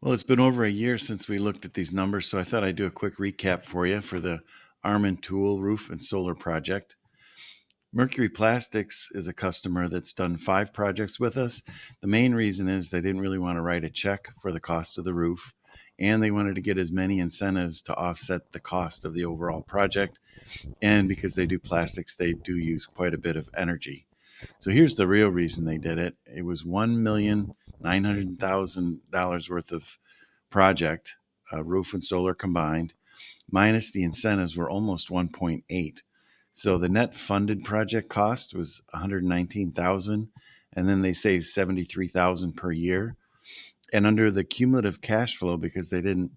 Well, it's been over a year since we looked at these numbers, so I thought I'd do a quick recap for you for the Armin Tool roof and solar project. Mercury Plastics is a customer that's done 5 projects with us. The main reason is they didn't really want to write a check for the cost of the roof, and they wanted to get as many incentives to offset the cost of the overall project. And because they do plastics, they do use quite a bit of energy. So here's the real reason they did it. It was $1,900,000 worth of project, roof and solar combined, minus the incentives were almost 1.8. So the net funded project cost was 119,000, and then they saved 73,000 per year. And under the cumulative cash flow, because they didn't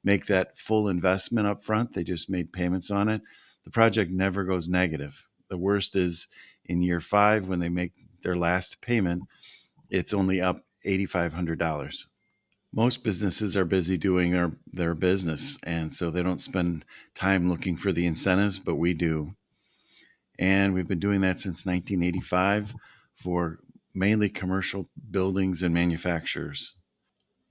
make that full investment up front, they just made payments on it. The project never goes negative. The worst is in year 5 when they make their last payment, it's only up $8,500. Most businesses are busy doing their business, and so they don't spend time looking for the incentives, but we do. And we've been doing that since 1985 for mainly commercial buildings and manufacturers.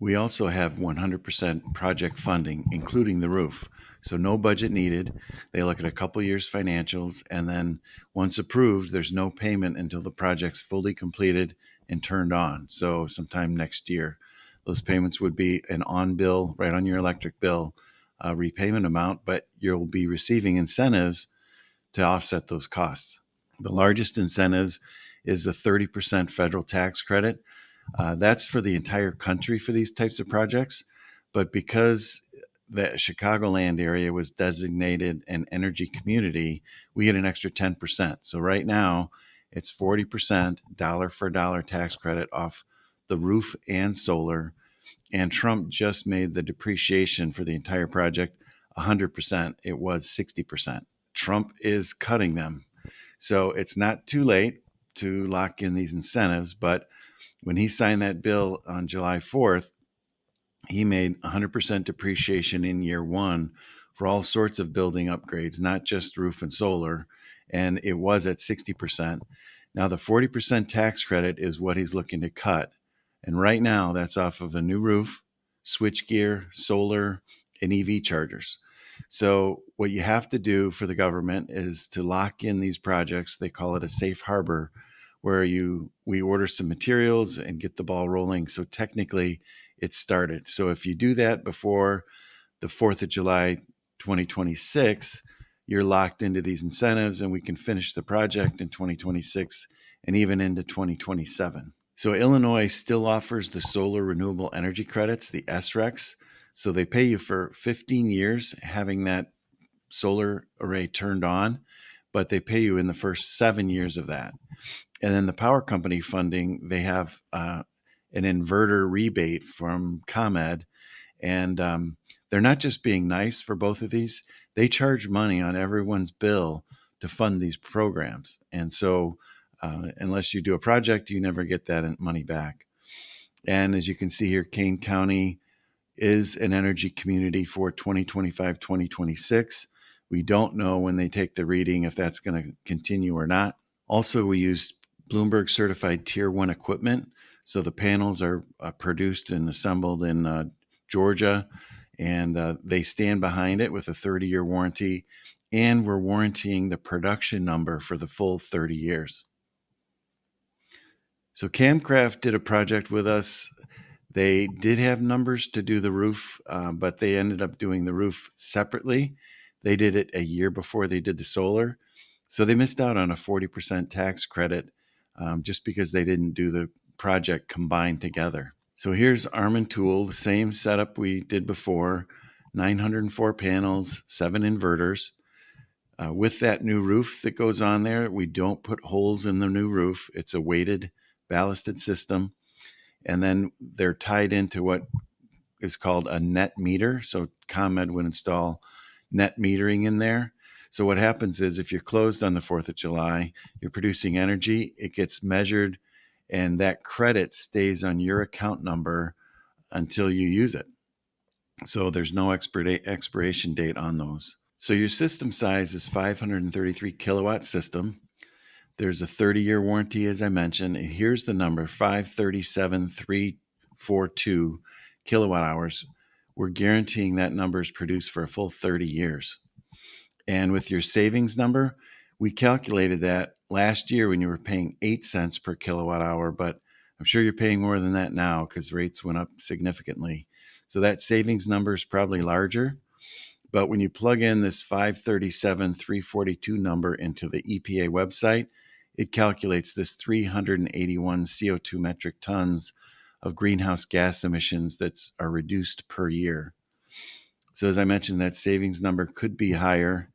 We also have 100% project funding, including the roof. So no budget needed. They look at a couple years financials, and then once approved, there's no payment until the project's fully completed and turned on. So sometime next year, those payments would be an on bill, right on your electric bill, repayment amount, but you'll be receiving incentives to offset those costs. The largest incentives is the 30% federal tax credit. That's for the entire country for these types of projects. But because the Chicagoland area was designated an energy community, we get an extra 10%. So right now, it's 40% dollar for dollar tax credit off the roof and solar. And Trump just made the depreciation for the entire project 100%. It was 60%. Trump is cutting them. So it's not too late to lock in these incentives, but when he signed that bill on July 4th, he made 100% depreciation in year 1 for all sorts of building upgrades, not just roof and solar. And it was at 60%. Now, the 40% tax credit is what he's looking to cut. And right now, that's off of a new roof, switchgear, solar, and EV chargers. So, what you have to do for the government is to lock in these projects. They call it a safe harbor, where we order some materials and get the ball rolling. So technically, it started. So if you do that before the 4th of July 2026, you're locked into these incentives, and we can finish the project in 2026 and even into 2027. So Illinois still offers the solar renewable energy credits, the SRECs. So they pay you for 15 years having that solar array turned on, but they pay you in the first 7 years of that. And then the power company funding, they have an inverter rebate from ComEd. And they're not just being nice for both of these, they charge money on everyone's bill to fund these programs. And so, unless you do a project, you never get that money back. And as you can see here, Kane County is an energy community for 2025, 2026. We don't know when they take the reading if that's going to continue or not. Also, we use Bloomberg certified tier 1 equipment. So the panels are produced and assembled in Georgia, and they stand behind it with a 30-year warranty. And we're warrantying the production number for the full 30 years. So Camcraft did a project with us. They did have numbers to do the roof, but they ended up doing the roof separately. They did it a year before they did the solar. So they missed out on a 40% tax credit just because they didn't do the project combined together. So here's Armin Tool, the same setup we did before, 904 panels, 7 inverters. With that new roof that goes on there, we don't put holes in the new roof. It's a weighted ballasted system. And then they're tied into what is called a net meter. So ComEd would install net metering in there. So what happens is if you're closed on the 4th of July, you're producing energy, it gets measured, and that credit stays on your account number until you use it. So there's no expiration date on those. So your system size is 533 kilowatt system. There's a 30-year warranty, as I mentioned. And here's the number, 537342. kilowatt hours, we're guaranteeing that number is produced for a full 30 years. And with your savings number, we calculated that last year when you were paying 8 cents per kilowatt hour, but I'm sure you're paying more than that now because rates went up significantly. So that savings number is probably larger. But when you plug in this 537, 342 number into the EPA website, it calculates this 381 CO2 metric tons of greenhouse gas emissions that are reduced per year. So as I mentioned, that savings number could be higher.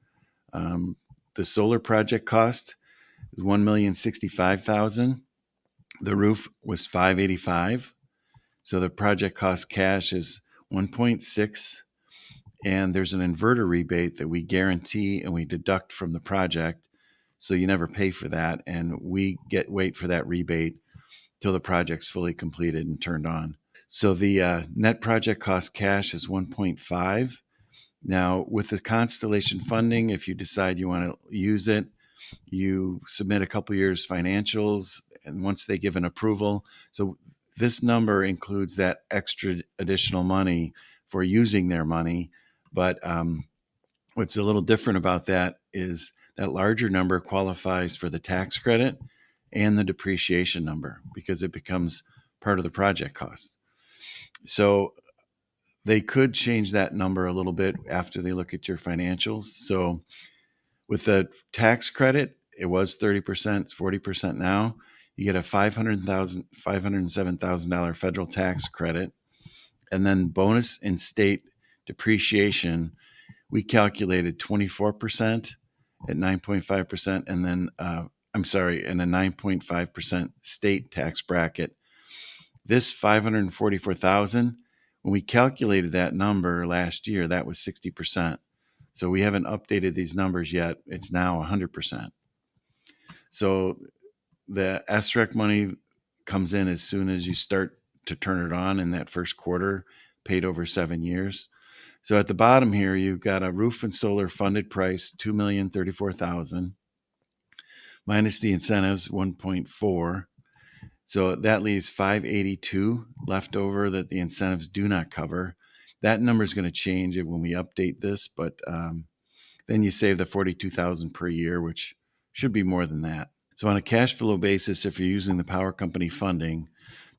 The solar project cost is $1,065,000. The roof was $585,000. So the project cost cash is 1.6, and there's an inverter rebate that we guarantee and we deduct from the project. So you never pay for that, and we wait for that rebate till the project's fully completed and turned on. So the net project cost cash is 1.5. Now, with the Constellation funding, if you decide you want to use it, you submit a couple years financials, and once they give an approval, so this number includes that extra additional money for using their money. But what's a little different about that is that larger number qualifies for the tax credit and the depreciation number because it becomes part of the project cost. So they could change that number a little bit after they look at your financials. So with the tax credit, it was 30%, it's 40% now. You get a $507,000 federal tax credit. And then bonus and state depreciation, we calculated 24% at 9.5%, and then, and a 9.5% state tax bracket. This 544,000, when we calculated that number last year, that was 60%. So we haven't updated these numbers yet. It's now 100%. So the SREC money comes in as soon as you start to turn it on in that first quarter, paid over 7 years. So at the bottom here, you've got a roof and solar funded price, $2,034,000, minus the incentives, 1.4. So that leaves 582 left over that the incentives do not cover. That number is going to change when we update this, but then you save the 42,000 per year, which should be more than that. So on a cash flow basis, if you're using the power company funding,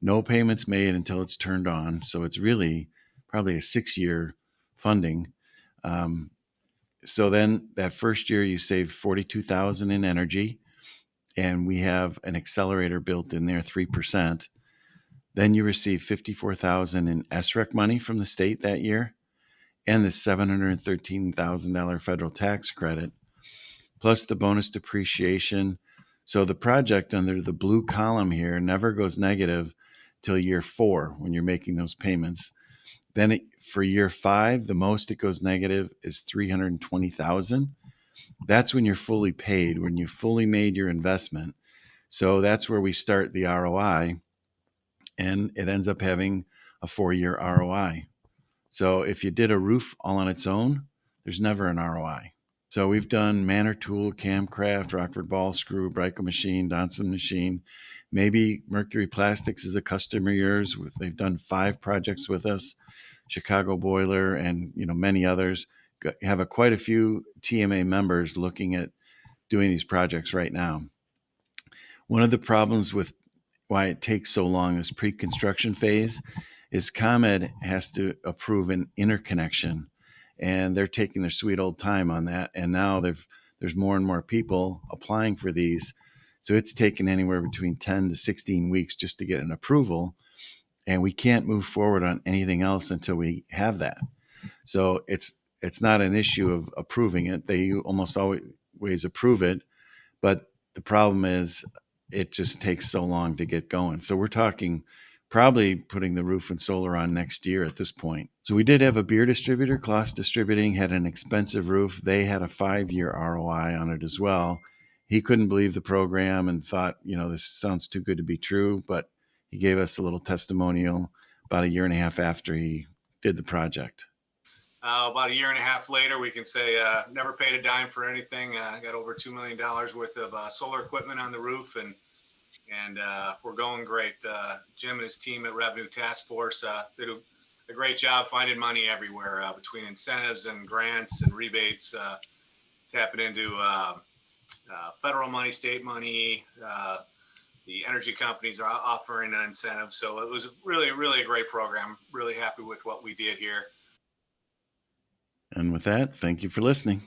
no payments made until it's turned on. So it's really probably a 6-year funding. So then that first year you save 42,000 in energy, and we have an accelerator built in there, 3%. Then you receive 54,000 in SREC money from the state that year, and the $713,000 federal tax credit, plus the bonus depreciation. So the project under the blue column here never goes negative till year 4 when you're making those payments. Then for year 5, the most it goes negative is 320,000. That's when you're fully paid, when you fully made your investment. So that's where we start the ROI, and it ends up having a 4-year ROI. So if you did a roof all on its own, there's never an ROI. So we've done Manor Tool, Camcraft, Rockford Ball Screw, Brico Machine, Donson Machine. Maybe Mercury Plastics is a customer of yours. They've done 5 projects with us, Chicago Boiler, and many others. Have quite a few TMA members looking at doing these projects right now. One of the problems with why it takes so long, this pre-construction phase, is ComEd has to approve an interconnection, and they're taking their sweet old time on that. And now there's more and more people applying for these. So it's taken anywhere between 10 to 16 weeks just to get an approval. And we can't move forward on anything else until we have that. So it's not an issue of approving it. They almost always approve it. But the problem is it just takes so long to get going. So we're talking probably putting the roof and solar on next year at this point. So we did have a beer distributor, Kloss Distributing, had an expensive roof. They had a 5-year ROI on it as well. He couldn't believe the program and thought, this sounds too good to be true, but he gave us a little testimonial about a year and a half after he did the project. About a year and a half later, we can say never paid a dime for anything. Got over $2 million worth of solar equipment on the roof, and we're going great. Jim and his team at Revenue Task Force did a great job finding money everywhere between incentives and grants and rebates, tapping into federal money, state money. The energy companies are offering an incentive. So it was really, really a great program. Really happy with what we did here. And with that, thank you for listening.